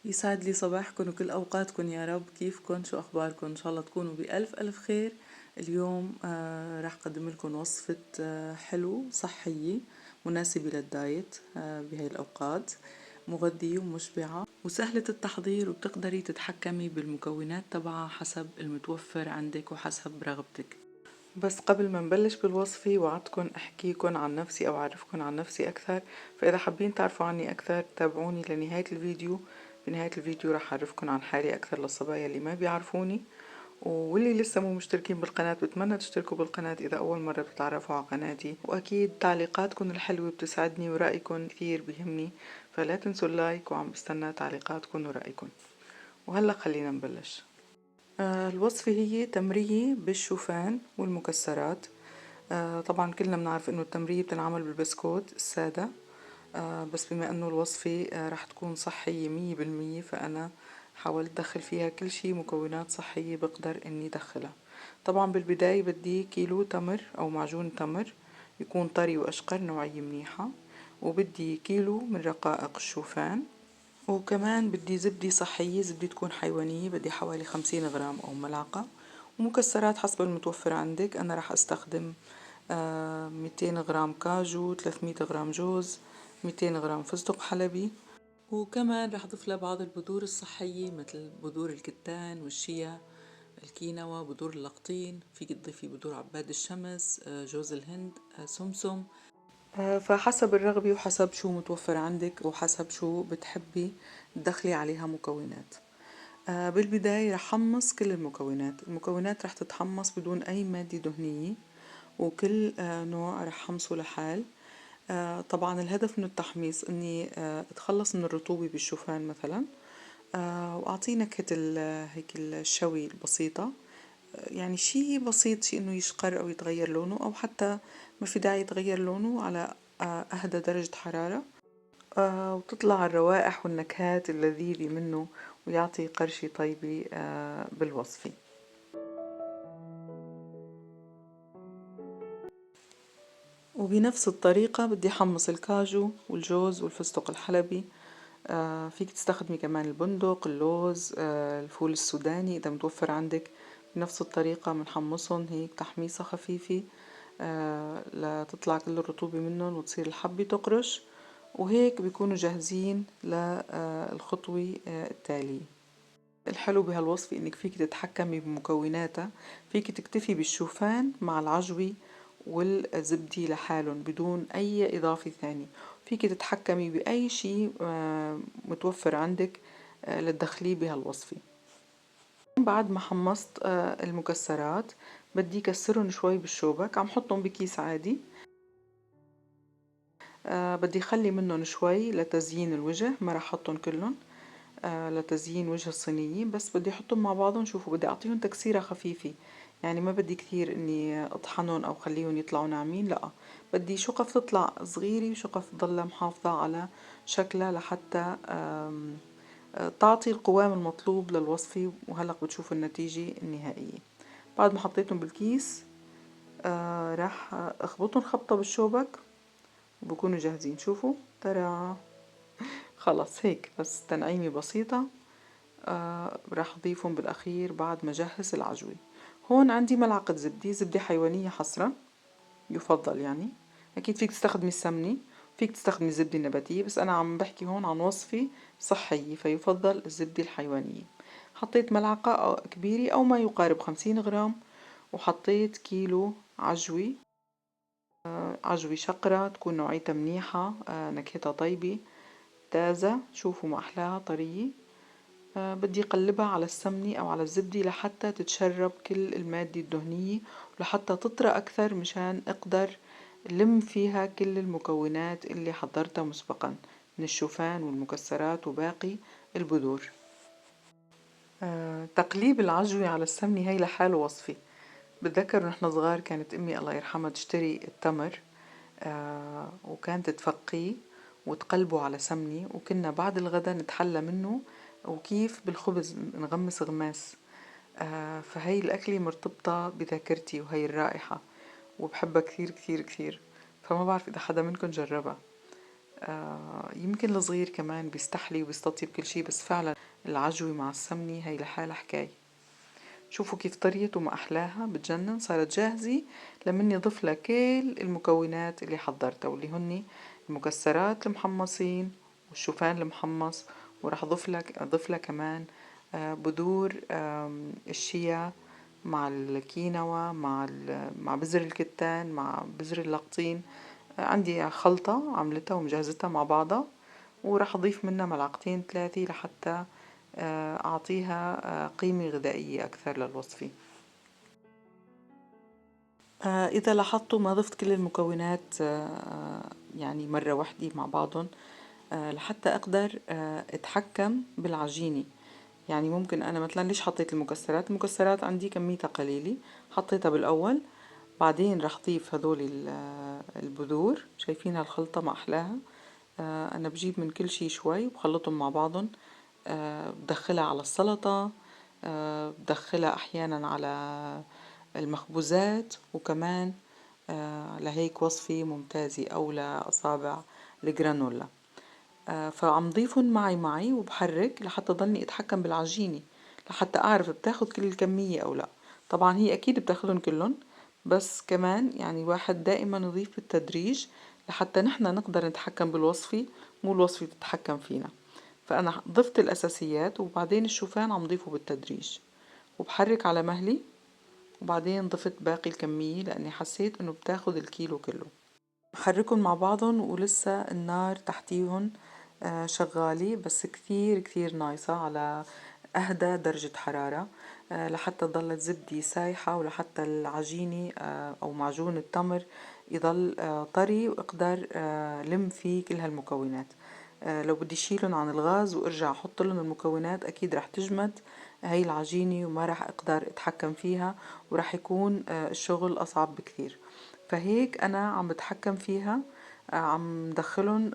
يسعد لي صباحكن وكل أوقاتكن يا رب. كيفكن؟ شو أخباركن؟ إن شاء الله تكونوا بألف ألف خير. اليوم راح أقدم لكم وصفة حلو صحية مناسبة للدايت بهاي الأوقات، مغذية ومشبعة وسهلة التحضير، وبتقدري تتحكمي بالمكونات تبعها حسب المتوفر عندك وحسب رغبتك. بس قبل ما نبلش بالوصفة وعدتكن أحكيكن عن نفسي أو أعرفكن عن نفسي أكثر، فإذا حابين تعرفوا عني أكثر تابعوني لنهاية الفيديو. بنهاية الفيديو راح أعرفكن عن حالي أكثر للصبايا اللي ما بيعرفوني، واللي لسه مو مشتركين بالقناة بتمنى تشتركوا بالقناة إذا أول مرة بتتعرفوا على قناتي، وأكيد تعليقاتكن الحلوة بتسعدني ورأيكن كثير بيهمني، فلا تنسوا اللايك، وعم بستنى تعليقاتكن ورأيكن. وهلأ خلينا نبلش. الوصفة هي تمرية بالشوفان والمكسرات. طبعا كلنا بنعرف انه التمرية بتنعمل بالبسكوت السادة. بس بما انه الوصفة رح تكون صحية 100%، فأنا حاولت دخل فيها كل شي مكونات صحية بقدر اني دخلها. طبعا بالبداية بدي كيلو تمر او معجون تمر يكون طري واشقر نوعية منيحة، وبدي كيلو من رقائق الشوفان، وكمان بدي زبدة صحية، زبدة تكون حيوانية، بدي حوالي 50 غرام أو ملعقة. ومكسرات حسب المتوفر عندك. أنا راح أستخدم 200 غرام كاجو، 300 غرام جوز، 200 غرام فستق حلبي، وكمان راح أضيف لها بعض البذور الصحية مثل بذور الكتان والشيا، الكينوا، بذور اللقطين، فيك تضيفي بذور عباد الشمس، جوز الهند، سمسم. فحسب الرغبة وحسب شو متوفر عندك وحسب شو بتحبي تدخلي عليها مكونات. بالبداية رح حمص كل المكونات رح تتحمص بدون أي مادة دهنية، وكل نوع رح حمصه لحال. طبعا الهدف من التحميص اني اتخلص من الرطوبة بالشوفان مثلا، واعطيه نكهة هيك الشوي البسيطة. يعني شي بسيط، شي انه يشقر او يتغير لونه، او حتى ما في داعي يتغير لونه على اهدى درجة حرارة. وتطلع الروائح والنكهات اللذيذة منه، ويعطي قرشة طيبة بالوصفة. وبنفس الطريقة بدي حمص الكاجو والجوز والفستق الحلبي. فيك تستخدمي كمان البندق، اللوز، الفول السوداني إذا متوفر عندك. بنفس الطريقة بنحمصهم هيك تحميصة خفيفة لتطلع كل الرطوبة منهم وتصير الحبة تقرش، وهيك بيكونوا جاهزين للخطوة التالية. الحلو بهالوصفة انك فيك تتحكمي بمكوناتها، فيك تكتفي بالشوفان مع العجوة والزبدة لحالهم بدون اي اضافة ثانية. فيك تتحكمي باي شي متوفر عندك لتدخليه بهالوصفة. بعد ما حمصت المكسرات بدي كسرهم شوي بالشوبك، عم حطهم بكيس عادي. بدي خلي منهم شوي لتزيين الوجه، ما راح احطهم كلهم لتزيين وجه الصينية، بس بدي احطهم مع بعضهم. شوفوا بدي اعطيهم تكسيرة خفيفة، يعني ما بدي كثير اني اطحنهم او خليهم يطلعوا ناعمين، لا، بدي شقف تطلع صغيرة وشقف تضلها محافظة على شكلها لحتى تعطي القوام المطلوب للوصفة. وهلأ بتشوفوا النتيجة النهائية. بعد ما حطيتهم بالكيس راح اخبطهم خبطة بالشوبك وبكونوا جاهزين. شوفوا ترى خلص هيك بس تنعيمة بسيطة. راح أضيفهم بالأخير بعد ما أجهز العجوة. هون عندي ملعقة زبدة، زبدة حيوانية حصرا يفضل يعني. أكيد فيك تستخدمي السمنة، فيك تستخدمي الزبدة النباتية، بس أنا عم بحكي هون عن وصفة صحية فيفضل الزبدة الحيوانية. حطيت ملعقة أو كبيرة أو ما يقارب 50 غرام، وحطيت كيلو عجوة. عجوة شقرة تكون نوعيتها منيحة، نكهتها طيبة تازة. شوفوا ما أحلاها طرية. بدي أقلبها على السمنة أو على الزبدة لحتى تتشرب كل المادة الدهنية، ولحتى تطرى أكثر مشان أقدر لم فيها كل المكونات اللي حضرتها مسبقا من الشوفان والمكسرات وباقي البذور. تقليب العجوة على السمنة هي لحاله وصفة. بتذكر نحن صغار كانت أمي الله يرحمها تشتري التمر وكانت تفقيه وتقلبه على سمنة، وكنا بعد الغدا نتحلى منه، وكيف بالخبز نغمس غماس. فهي الأكلة مرتبطة بذاكرتي وهي الرائحة، وبحبها كثير كثير كثير. فما بعرف إذا حدا منكم جربها. يمكن الصغير كمان بيستحلي وبيستطيب كل شي، بس فعلا العجوة مع السمنة هي لحالها حكاية. شوفوا كيف طريت وما أحلاها، بتجنن. صارت جاهزة لمني ضيف لها كل المكونات اللي حضرتها، واللي هني المكسرات المحمصين والشوفان المحمص، وراح أضيف لها كمان بذور الشيا مع الكينوا مع بذر الكتان مع بذر اللقطين. عندي خلطة عملتها ومجهزتها مع بعضها، وراح أضيف منها ملعقتين 3 لحتى أعطيها قيمة غذائية أكثر للوصفة. إذا لاحظتوا ما ضفت كل المكونات يعني مرة واحدة مع بعضهم، لحتى أقدر أتحكم بالعجينة. يعني ممكن أنا مثلا ليش حطيت المكسرات عندي كميتها قليلة، حطيتها بالأول، بعدين رح ضيف هدول البذور. شايفين هالخلطة ما أحلاها. أنا بجيب من كل شي شوي وبخلطهم مع بعضهم. بدخلها على السلطة، بدخلها أحيانا على المخبوزات، وكمان لهيك وصفة ممتازة أو لأصابع الجرانولا. فعم ضيفهم معي وبحرك لحتى ضلني أتحكم بالعجينة، لحتى أعرف بتاخد كل الكمية أو لا. طبعا هي أكيد بتاخدهم كلهم، بس كمان يعني الواحد دائما يضيف بالتدريج لحتى نحن نقدر نتحكم بالوصفة، مو الوصفة تتحكم فينا. فأنا ضفت الأساسيات، وبعدين الشوفان عم ضيفه بالتدريج وبحرك على مهلي، وبعدين ضفت باقي الكمية لأني حسيت إنه بتاخد الكيلو كله. بحركهم مع بعضهم ولسه النار تحتيهم شغالة، بس كثير كثير نايصة، على أهدى درجة حرارة، لحتى تضل الزبدة سايحة، ولحتى العجينة أو معجون التمر يضل طري، وأقدر لم فيه كل هالمكونات. لو بدي شيلهم عن الغاز وارجع احط لهم المكونات اكيد رح تجمد هاي العجينة وما رح اقدر اتحكم فيها، ورح يكون الشغل اصعب بكثير. فهيك انا عم بتحكم فيها، عم دخلهم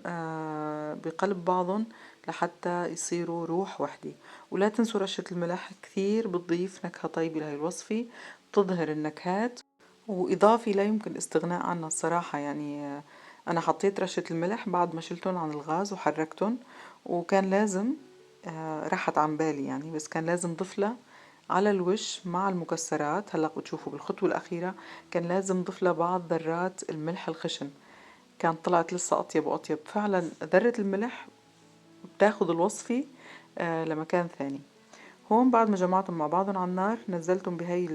بقلب بعضهم لحتى يصيروا روح وحدة. ولا تنسوا رشة الملح، كثير بتضيف نكهة طيبة لهي الوصفة، بتظهر النكهات، وإضافة لا يمكن الاستغناء عنها الصراحة. يعني أنا حطيت رشة الملح بعد ما شلتهم عن الغاز وحركتهم، وكان لازم راحت عن بالي يعني، بس كان لازم ضفلها على الوش مع المكسرات. هلأ بتشوفوا بالخطوة الأخيرة كان لازم ضفلها بعض ذرات الملح الخشن، كانت طلعت لسه أطيب وأطيب. فعلا ذرة الملح بتاخد الوصفة لمكان ثاني. هون بعد ما جمعتهم مع بعضهم على النار، نزلتهم بهاي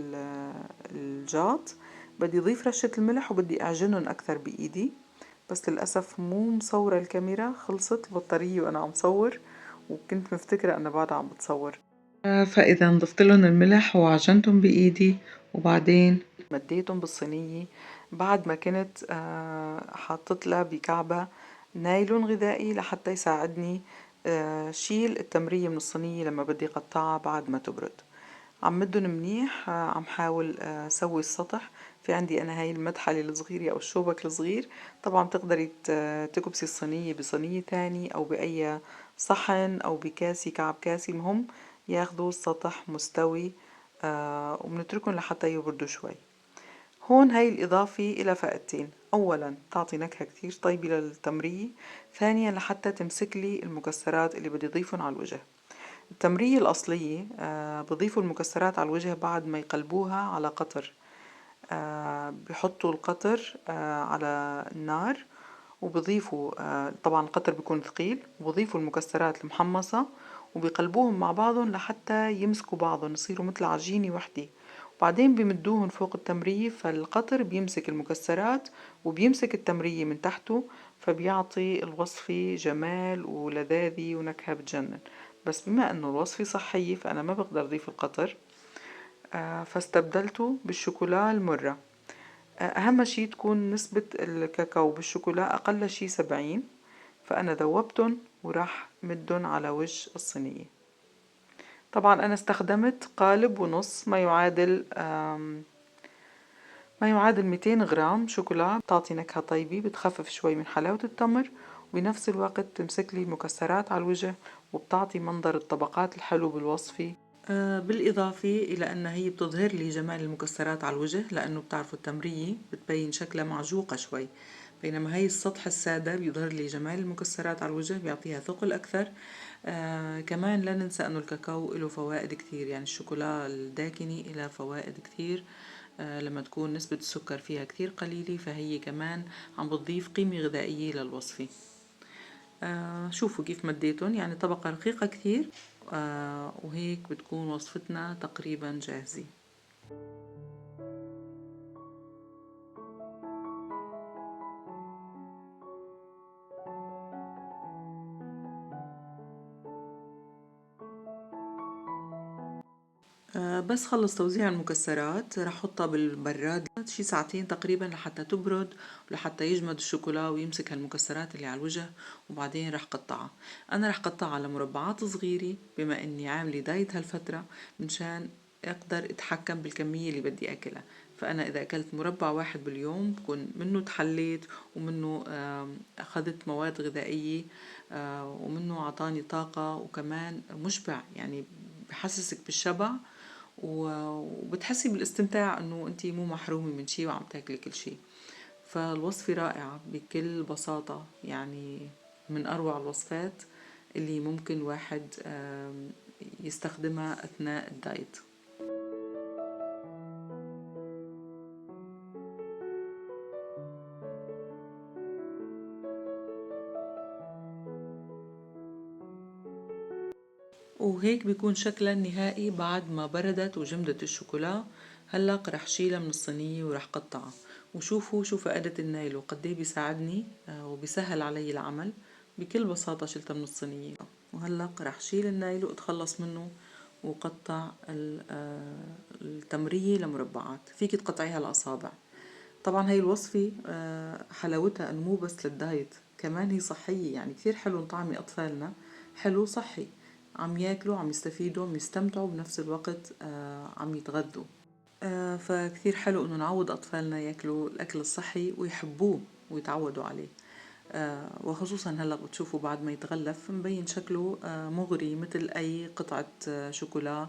الجاط. بدي أضيف رشة الملح وبدي أعجنهم أكثر بإيدي، بس للأسف مو مصورة الكاميرا، خلصت البطارية وأنا عم صور، وكنت مفتكرة أنا بعدها عم بتصور. فإذا ضفت لهم الملح وعجنتهم بإيدي، وبعدين مديتهم بالصينية بعد ما كنت حاطت لها بكعبة نايلون غذائي لحتى يساعدني شيل التمرية من الصينية لما بدي قطعها بعد ما تبرد. عم مدن منيح، عم حاول سوي السطح. في عندي أنا هاي المدحلة الصغيرة أو الشوبك الصغير. طبعا تقدري تكبسي الصينية بصينية تاني أو بأي صحن أو بكاسي، كعب كاسي، المهم ياخدوا السطح مستوي. وبنتركهم لحتى يبردوا شوي. هون هاي الإضافة إلى فائدتين: أولا تعطي نكهة كتير طيبة للتمرية، ثانيا لحتى تمسك لي المكسرات اللي بدي أضيفهم على الوجه. التمرية الأصلية بضيفوا المكسرات على الوجه بعد ما يقلبوها على قطر. بحطوا القطر على النار، وبضيفوا طبعا القطر بيكون ثقيل، وبضيفوا المكسرات المحمصة وبيقلبوهم مع بعضهم لحتى يمسكوا بعضهم يصيروا مثل عجينة وحدة. وبعدين بمدوهن فوق التمرية، فالقطر بيمسك المكسرات وبيمسك التمرية من تحته، فبيعطي الوصفة جمال ولذاذة ونكهة بتجنن. بس بما انه الوصفة صحية فأنا ما بقدر أضيف القطر، فاستبدلته بالشوكولا المرة. أهم شي تكون نسبة الكاكاو بالشوكولا أقل شي 70، فأنا ذوبتن وراح مدن على وجه الصينية. طبعا أنا استخدمت قالب ونص، ما يعادل 200 غرام شوكولا. بتعطي نكهة طيبة، بتخفف شوي من حلاوة التمر، وبنفس الوقت تمسك لي المكسرات على الوجه، وبتعطي منظر الطبقات الحلو بالوصفة. بالإضافة إلى أن هي بتظهر لي جمال المكسرات على الوجه، لأنه بتعرفوا التمرية بتبين شكلها معجوقة شوي، بينما هاي السطح السادة بيظهر لي جمال المكسرات على الوجه، بيعطيها ثقل أكثر. كمان لا ننسى أنه الكاكاو له فوائد كتير، يعني الشوكولا الداكنة إلها فوائد كتير. لما تكون نسبة السكر فيها كتير قليلة فهي كمان عم بتضيف قيمة غذائية للوصفة. شوفوا كيف مديتهم، يعني طبقة رقيقة كتير. وهيك بتكون وصفتنا تقريبا جاهزة. بس خلص توزيع المكسرات رح احطها بالبراد شي ساعتين تقريبا لحتى تبرد ولحتى يجمد الشوكولا ويمسك هالمكسرات اللي على الوجه، وبعدين رح قطعها. انا رح قطعها على مربعات صغيرة بما اني عاملة دايت هالفترة، منشان اقدر اتحكم بالكمية اللي بدي اكلها. فانا اذا اكلت مربع واحد باليوم بكون منه تحليت، ومنه اخذت مواد غذائية، ومنه عطاني طاقة، وكمان مشبع، يعني بحسسك بالشبع، وبتحسي بالاستمتاع انه انتي مو محرومة من شي وعم تاكلي كل شي. فالوصفة رائعة بكل بساطة، يعني من اروع الوصفات اللي ممكن واحد يستخدمها اثناء الدايت. وهيك بيكون شكلها النهائي بعد ما بردت وجمدت الشوكولا. هلا رح شيلها من الصينية ورح قطعها. وشوفوا شو فائدة النايل وقديه بيساعدني وبيسهل علي العمل. بكل بساطة شلتها من الصينية. وهلا رح شيل النايل واتخلص منه وقطع التمرية لمربعات، فيك تقطعيها الأصابع. طبعا هاي الوصفة حلاوتها انه مو بس للدايت، كمان هي صحية، يعني كثير حلو نطعمي أطفالنا حلو صحي، عم ياكلوا، عم يستفيدوا، عم يستمتعوا بنفس الوقت، عم يتغذوا. فكثير حلو انه نعود أطفالنا ياكلوا الأكل الصحي ويحبوه ويتعودوا عليه. وخصوصا هلا بتشوفوا بعد ما يتغلف مبين شكله مغري مثل أي قطعة شوكولا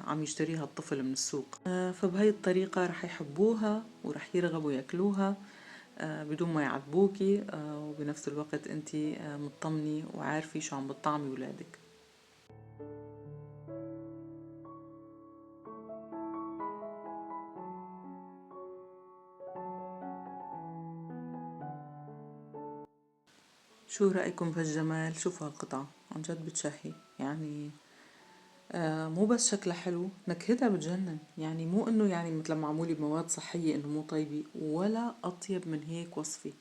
عم يشتريها الطفل من السوق. فبهي الطريقة رح يحبوها ورح يرغبوا ياكلوها بدون ما يعذبوكي، وبنفس الوقت انتي مطمنة وعارفة شو عم بتطعمي ولادك. شو رأيكم بهالجمال؟ شوفوا هالقطعة عن جد بتشهي، يعني مو بس شكلها حلو، نكهتها بتجنن. يعني مو انه يعني مثل معمولة بمواد صحية انه مو طيبة، ولا اطيب من هيك وصفة.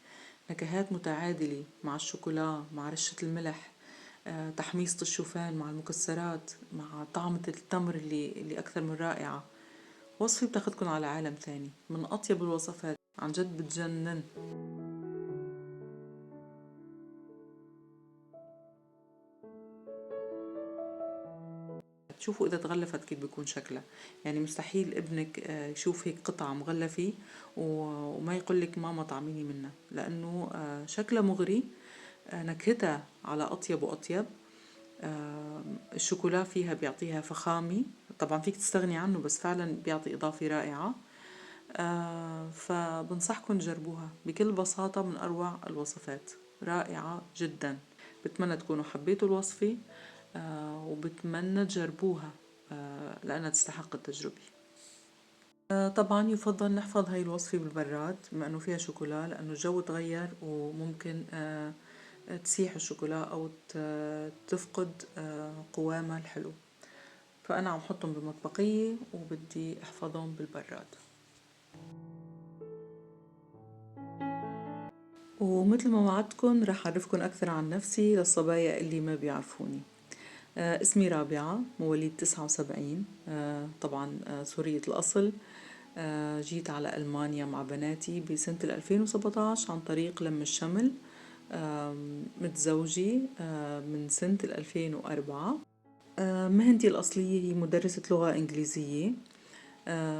نكهات متعادلة مع الشوكولا، مع رشة الملح، تحميصة الشوفان مع المكسرات، مع طعمة التمر اللي اكثر من رائعة. وصفة بتاخدكن على عالم ثاني، من اطيب الوصفات، عن جد بتجنن. تشوفوا إذا تغلفت كيف بيكون شكلها. يعني مستحيل ابنك يشوف هيك قطعة مغلفة وما يقولك ماما طعميني منها، لأنه شكلها مغري، نكهتها على أطيب وأطيب. الشوكولا فيها بيعطيها فخامة، طبعا فيك تستغني عنه بس فعلا بيعطي إضافة رائعة. فبنصحكم تجربوها، بكل بساطة من أروع الوصفات، رائعة جدا. بتمنى تكونوا حبيتوا الوصفة، وبتمنى تجربوها لأنها تستحق التجربة. طبعا يفضل نحفظ هاي الوصفة بالبراد بما أنه فيها شوكولا، لأنه الجو تغير وممكن تسيح الشوكولا أو تفقد قوامها الحلو. فأنا عم حطهم بمطبقية وبدي أحفظهم بالبراد. ومثل ما وعدتكن رح أعرفكن أكثر عن نفسي للصبايا اللي ما بيعرفوني. اسمي رابعة، مواليد 79، طبعا سورية الأصل. جيت على ألمانيا مع بناتي بسنة 2017 عن طريق لم الشمل. متزوجة من سنة 2004. مهنتي الأصلية هي مدرسة لغة إنجليزية.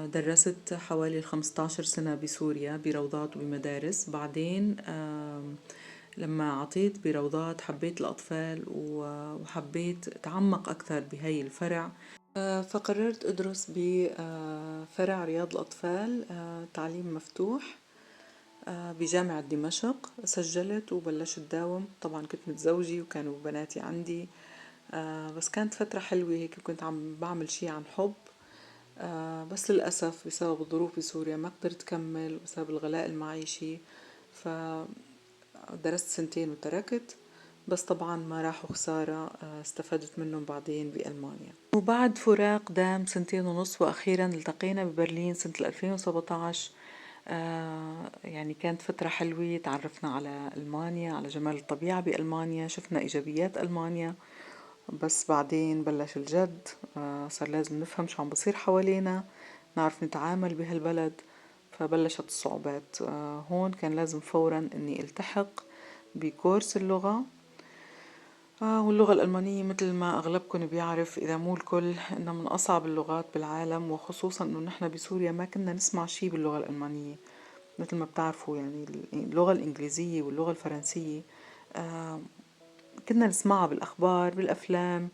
درست حوالي 15 سنة بسوريا بروضات وبمدارس. بعدين لما عطيت بروضات حبيت الأطفال وحبيت أتعمق أكثر بهاي الفرع. فقررت أدرس بفرع رياض الأطفال، تعليم مفتوح. بجامعة دمشق. سجلت وبلشت داوم، طبعا كنت متزوجة وكانوا بناتي عندي. بس كانت فترة حلوة هيك، كنت عم بعمل شي عن حب. بس للأسف بسبب الظروف بسوريا ما قدرت كمل بسبب الغلاء المعيشي، فدرست سنتين وتركت. بس طبعا ما راحوا خسارة، استفدت منهم بعدين بألمانيا. وبعد فراق دام سنتين ونص وأخيرا التقينا ببرلين سنة 2017. يعني كانت فترة حلوة، تعرفنا على ألمانيا، على جمال الطبيعة بألمانيا، شفنا إيجابيات ألمانيا. بس بعدين بلش الجد، صار لازم نفهم شو عم بصير حوالينا، نعرف نتعامل بهالبلد. فبلشت الصعوبات. هون كان لازم فورا اني التحق بكورس اللغة. واللغة الألمانية مثل ما أغلبكم بيعرف إذا مو الكل إنها من أصعب اللغات بالعالم، وخصوصا إنه نحن بسوريا ما كنا نسمع شي باللغة الألمانية. مثل ما بتعرفوا يعني اللغة الإنجليزية واللغة الفرنسية آه، كنا نسمعها بالأخبار بالأفلام.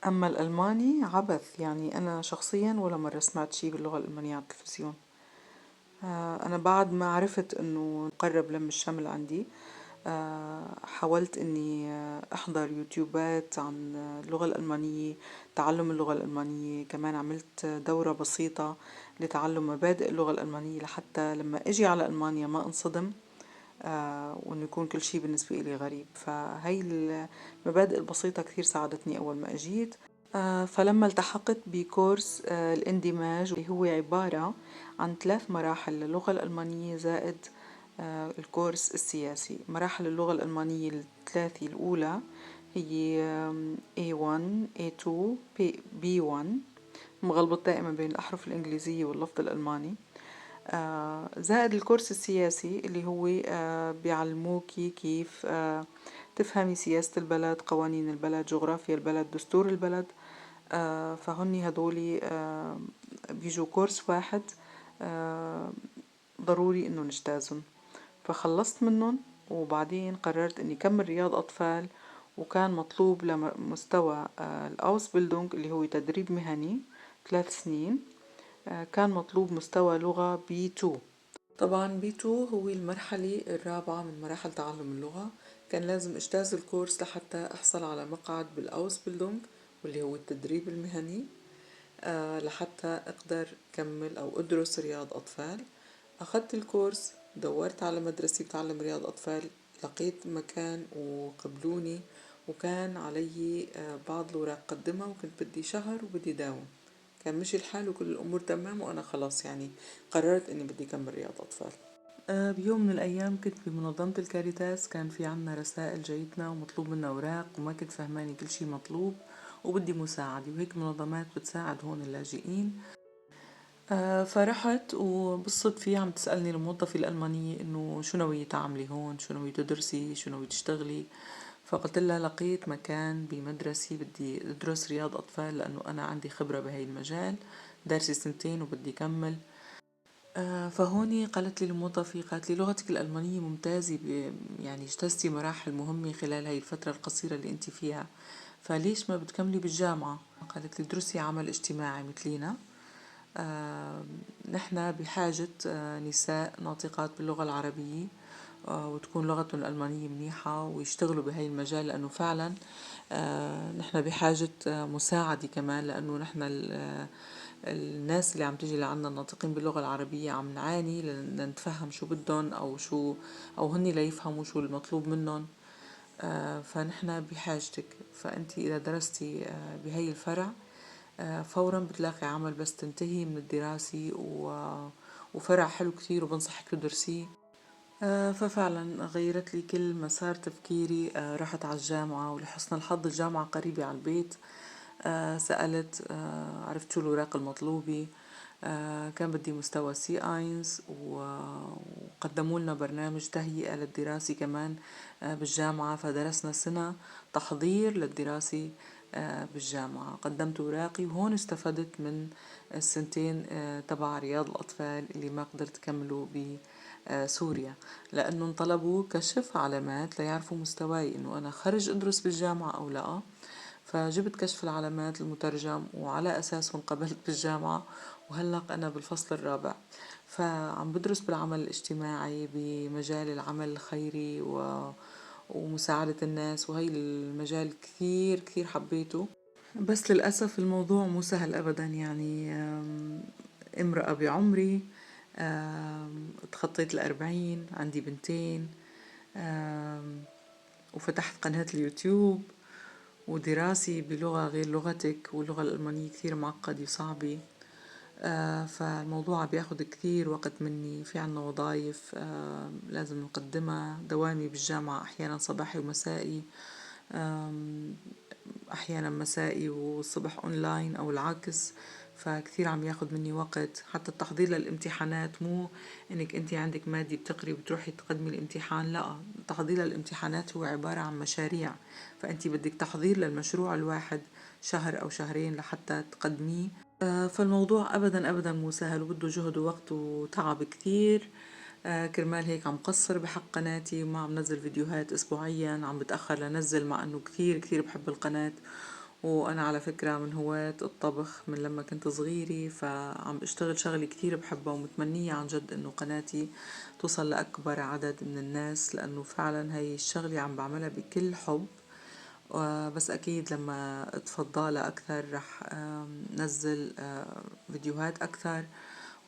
أما الألماني عبث، يعني أنا شخصيا ولا مرة سمعت شي باللغة الألمانية على التلفزيون. أنا بعد ما عرفت أنه قرب لم الشمل عندي، حاولت أني أحضر يوتيوبات عن اللغة الألمانية، تعلم اللغة الألمانية. كمان عملت دورة بسيطة لتعلم مبادئ اللغة الألمانية لحتى لما أجي على ألمانيا ما أنصدم، وإنه يكون كل شي بالنسبة إلي غريب. فهي المبادئ البسيطة كثير ساعدتني أول ما أجيت. فلما التحقت بكورس الاندماج اللي هو عبارة عن 3 مراحل للغة الألمانية زائد الكورس السياسي. مراحل اللغة الألمانية الثلاثة الأولى هي A1 A2 B1، مغلبط دائما بين الأحرف الإنجليزية واللفظ الألماني. زائد الكورس السياسي اللي هو بيعلموكي كيف تفهمي سياسة البلد، قوانين البلد، جغرافيا البلد، دستور البلد. فهني هدولي بيجوا كورس واحد، ضروري انه نجتازهم. فخلصت منهم وبعدين قررت اني كمل رياض اطفال، وكان مطلوب لمستوى الاوس بيلدونج اللي هو تدريب مهني 3 سنين. كان مطلوب مستوى لغة B2. طبعا B2 هو المرحلة الرابعة من مراحل تعلم اللغة. كان لازم اجتاز الكورس لحتى احصل على مقعد بالاوس بيلدونج واللي هو التدريب المهني، لحتى اقدر كمل او ادرس رياض اطفال. اخذت الكورس، دورت على مدرسة بتعلم رياض اطفال، لقيت مكان وقبلوني، وكان علي بعض الأوراق قدمها، وكنت بدي شهر وبدي داوم. كان مشي الحال وكل الأمور تمام، وأنا خلاص يعني قررت إني بدي كمل رياض أطفال. بيوم من الأيام كنت بمنظمة الكاريتاس، كان في عنا رسائل جايتنا ومطلوب منا أوراق، وما كنت فهماني كل شي مطلوب وبدي مساعدة، وهيك منظمات بتساعد هون اللاجئين. فرحت وبالصدفة عم تسألني الموظفة الألمانية إنه شو ناوية تعملي هون، شو ناوية تدرسي، شو ناوية تشتغلي. فقلت لها لقيت مكان بمدرسة بدي أدرس رياض أطفال، لأنه أنا عندي خبرة بهاي المجال، دارسة سنتين وبدي كمل. فهوني قالت لي الموظفة، قالت لي لغتك الألمانية ممتازة، يعني اجتزتي مراحل مهمة خلال هاي الفترة القصيرة اللي انت فيها، فليش ما بتكملي بالجامعة؟ قالت لي درسي عمل اجتماعي مثلينا. نحن بحاجة نساء ناطقات باللغة العربية، وتكون لغتهم الألمانية منيحة ويشتغلوا بهاي المجال، لأنه فعلا نحن بحاجة مساعدة كمان، لأنه نحن الناس اللي عم تجي لعنا الناطقين باللغة العربية عم نعاني لنتفهم شو بدهم، أو هني ليفهموا شو المطلوب منهم. فنحن بحاجتك، فأنت إذا درستي بهاي الفرع فورا بتلاقي عمل بس تنتهي من الدراسة، وفرع حلو كتير وبنصحك تدرسيه. ففعلا غيرت لي كل مسار تفكيري. رحت على الجامعة، ولحسن الحظ الجامعة قريبة على البيت. سألت، عرفت شو الأوراق المطلوبة. كان بدي مستوى C1، وقدموا لنا برنامج تهيئة للدراسة كمان بالجامعة، فدرسنا سنة تحضير للدراسة بالجامعة. قدمت أوراقي، وهون استفدت من السنتين تبع رياض الأطفال اللي ما قدرت أكمله بسوريا، لأنه انطلبوا كشف علامات ليعرفوا مستواي إنه أنا خرج أدرس بالجامعة أو لا. فجبت كشف العلامات المترجم وعلى أساسه انقبلت بالجامعة، وهلأ أنا بالفصل الرابع. فعم بدرس بالعمل الاجتماعي بمجال العمل الخيري ومساعدة الناس، وهي المجال كثير كثير حبيته. بس للأسف الموضوع مو سهل أبدا، يعني امرأة بعمري، تخطيت 40، عندي بنتين، وفتحت قناة اليوتيوب، ودراسي بلغة غير لغتك، واللغة الألمانية كثير معقدة وصعبة. فالموضوع بياخد كثير وقت مني. في عنا وظايف لازم نقدمها، دوامي بالجامعة أحيانا صباحي ومسائي، أحيانا مسائي والصبح أونلاين أو العكس. فكثير عم ياخد مني وقت. حتى التحضير للامتحانات مو إنك أنت عندك مادة بتقري وبتروحي تقدمي الامتحان، لا، التحضير للامتحانات هو عبارة عن مشاريع، فأنت بدك تحضير للمشروع الواحد شهر أو شهرين لحتى تقدميه. فالموضوع أبدا أبدا مو سهل، وبده جهد ووقت وتعب كتير. كرمال هيك عم قصر بحق قناتي، وما عم نزل فيديوهات أسبوعيا، عم بتأخر لنزل، مع أنه كتير كتير بحب القناة. وأنا على فكرة من هواة الطبخ من لما كنت صغيرة، فعم اشتغل شغلي كتير بحبها، ومتمنية عن جد أنه قناتي توصل لأكبر عدد من الناس، لأنه فعلا هي الشغلة عم بعملها بكل حب. بس أكيد لما أتفضل أكثر رح نزل فيديوهات أكثر،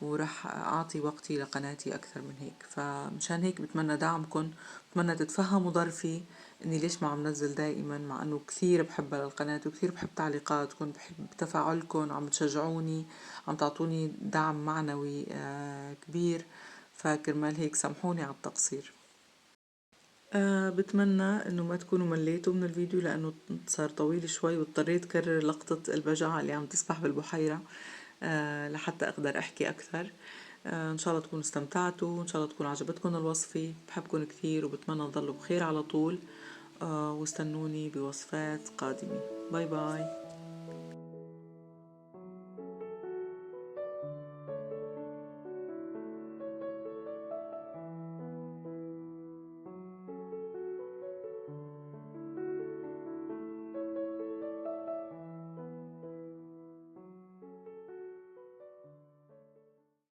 ورح أعطي وقتي لقناتي أكثر من هيك. فمشان هيك بتمنى دعمكن، بتمنى تتفهموا ظرفي إني ليش ما عم نزل دائما، مع إنه كثير بحبها للقناة، وكثير بحب تعليقاتكم، بحب تفاعلكم، عم تشجعوني، عم تعطوني دعم معنوي كبير. فكرمال هيك سامحوني على التقصير. بتمنى انه ما تكونوا مليتوا من الفيديو، لانه صار طويل شوي، واضطريت كرر لقطة البجعة اللي عم تسبح بالبحيرة لحتى اقدر احكي اكثر. ان شاء الله تكونوا استمتعتوا، ان شاء الله تكون عجبتكم الوصفة. بحبكم كثير، وبتمنى تضلوا بخير على طول. واستنوني بوصفات قادمة. باي باي.